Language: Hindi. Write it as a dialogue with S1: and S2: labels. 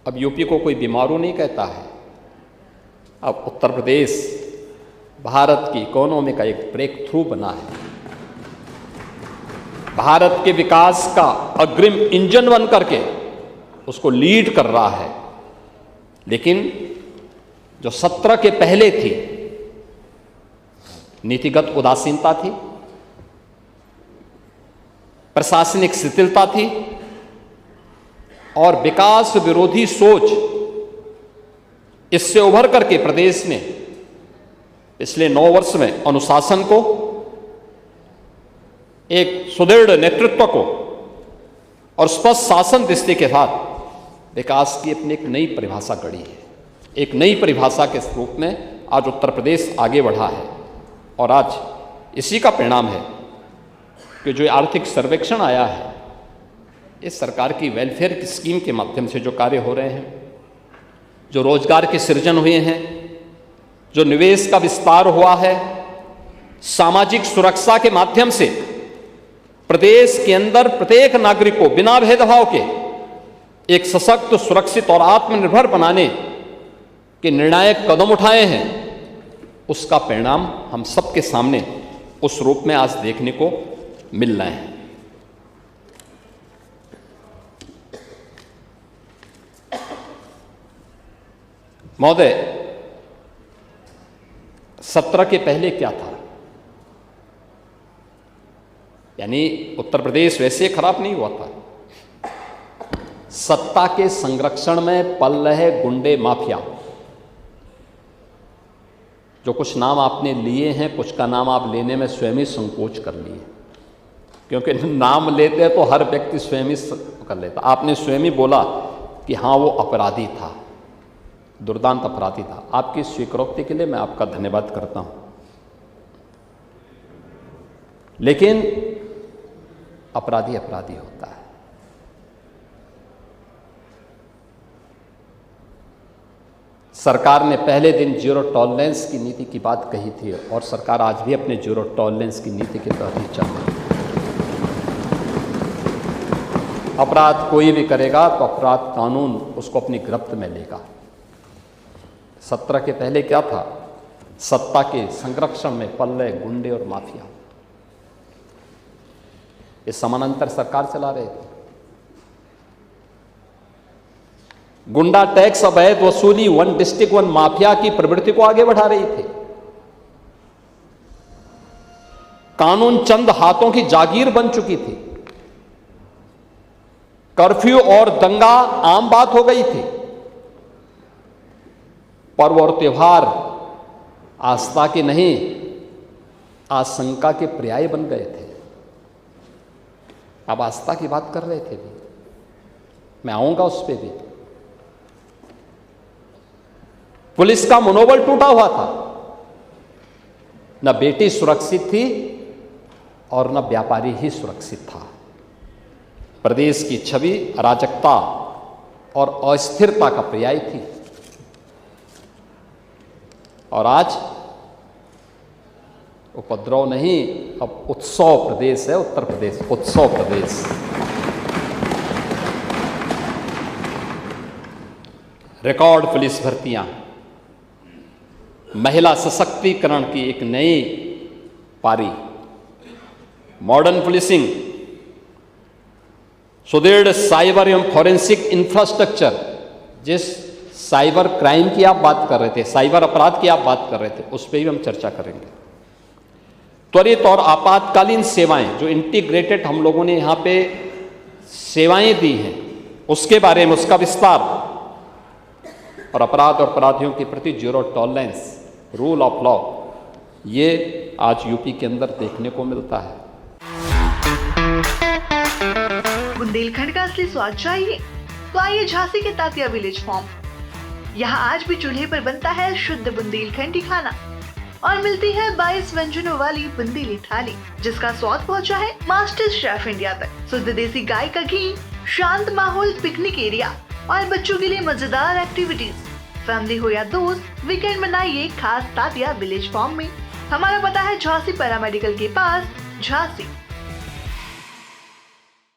S1: अब यूपी को कोई बीमारू नहीं कहता है। अब उत्तर प्रदेश भारत की इकोनॉमी का एक ब्रेक थ्रू बना है, भारत के विकास का अग्रिम इंजन बन करके उसको लीड कर रहा है। लेकिन जो 17 के पहले थी, नीतिगत उदासीनता थी, प्रशासनिक शिथिलता थी और विकास विरोधी सोच, इससे उभर करके प्रदेश ने पिछले 9 वर्ष में अनुशासन को, एक सुदृढ़ नेतृत्व को और स्पष्ट शासन दृष्टि के साथ विकास की अपनी एक नई परिभाषा गढ़ी है। एक नई परिभाषा के रूप में आज उत्तर प्रदेश आगे बढ़ा है और आज इसी का परिणाम है कि जो आर्थिक सर्वेक्षण आया है, इस सरकार की वेलफेयर की स्कीम के माध्यम से जो कार्य हो रहे हैं, जो रोजगार के सृजन हुए हैं, जो निवेश का विस्तार हुआ है, सामाजिक सुरक्षा के माध्यम से प्रदेश के अंदर प्रत्येक नागरिक को बिना भेदभाव के एक सशक्त, सुरक्षित और आत्मनिर्भर बनाने के निर्णायक कदम उठाए हैं, उसका परिणाम हम सबके सामने उस रूप में आज देखने को मिल रहे हैं। महोदय, 17 के पहले क्या था? यानी उत्तर प्रदेश वैसे खराब नहीं हुआ था। सत्ता के संरक्षण में पल रहे गुंडे माफिया, जो कुछ नाम आपने लिए हैं, कुछ का नाम आप लेने में स्वयं ही संकोच कर लिए, क्योंकि नाम लेते तो हर व्यक्ति स्वयं ही कर लेता। आपने स्वयं ही बोला कि हाँ वो अपराधी था, दुर्दांत अपराधी था। आपकी स्वीकृति के लिए मैं आपका धन्यवाद करता हूं। लेकिन अपराधी अपराधी होता है। सरकार ने पहले दिन जीरो टॉलरेंस की नीति की बात कही थी और सरकार आज भी अपने जीरो टॉलरेंस की नीति के तहत ही चल रही है। अपराध कोई भी करेगा तो अपराध कानून उसको अपनी गिरफ्त में लेगा। 17 के पहले क्या था? सत्ता के संरक्षण में पल रहे गुंडे और माफिया, ये समानांतर सरकार चला रहे थे। गुंडा टैक्स, अवैध वसूली, वन डिस्ट्रिक्ट वन माफिया की प्रवृत्ति को आगे बढ़ा रही थी। कानून चंद हाथों की जागीर बन चुकी थी। कर्फ्यू और दंगा आम बात हो गई थी। पर्व और त्योहार आस्था के नहीं, आशंका के पर्याय बन गए थे। अब आस्था की बात कर रहे थे भी, मैं आऊंगा उस पर भी। पुलिस का मनोबल टूटा हुआ था। न बेटी सुरक्षित थी और न व्यापारी ही सुरक्षित था। प्रदेश की छवि अराजकता और अस्थिरता का पर्याय थी। और आज उपद्रव नहीं, अब उत्सव प्रदेश है उत्तर प्रदेश, उत्सव प्रदेश। रिकॉर्ड पुलिस भर्तियां, महिला सशक्तिकरण की एक नई पारी, मॉडर्न पुलिसिंग, सुदृढ़ साइबर एवं फॉरेंसिक इंफ्रास्ट्रक्चर। जिस साइबर क्राइम की आप बात कर रहे थे, साइबर अपराध की आप बात कर रहे थे, उस पर भी हम चर्चा करेंगे। त्वरित और आपातकालीन सेवाएं, जो इंटीग्रेटेड हम लोगों ने यहाँ पे सेवाएं दी हैं, उसके बारे में, उसका विस्तार, और अपराध और अपराधियों के प्रति zero tolerance, rule of law, ये आज यूपी के अंदर देखने को मिलता है।
S2: बुंदेलखंड का असली स्वाद चाहिए तो आइए झांसी के तात्या विलेज फार्म। यहाँ आज भी चूल्हे पर बनता है शुद्ध बुंदेलखंडी खाना और मिलती है 22 व्यंजनों वाली बुंदेली थाली, जिसका स्वाद पहुँचा है मास्टर शेफ इंडिया तक। शुद्ध देसी गाय का घी, शांत माहौल, पिकनिक एरिया और बच्चों के लिए मजेदार एक्टिविटीज। फैमिली हो या दोस्त, वीकेंड मनाइए खास तात्या विलेज फार्म में। हमारा पता है झांसी पैरामेडिकल के पास, झांसी।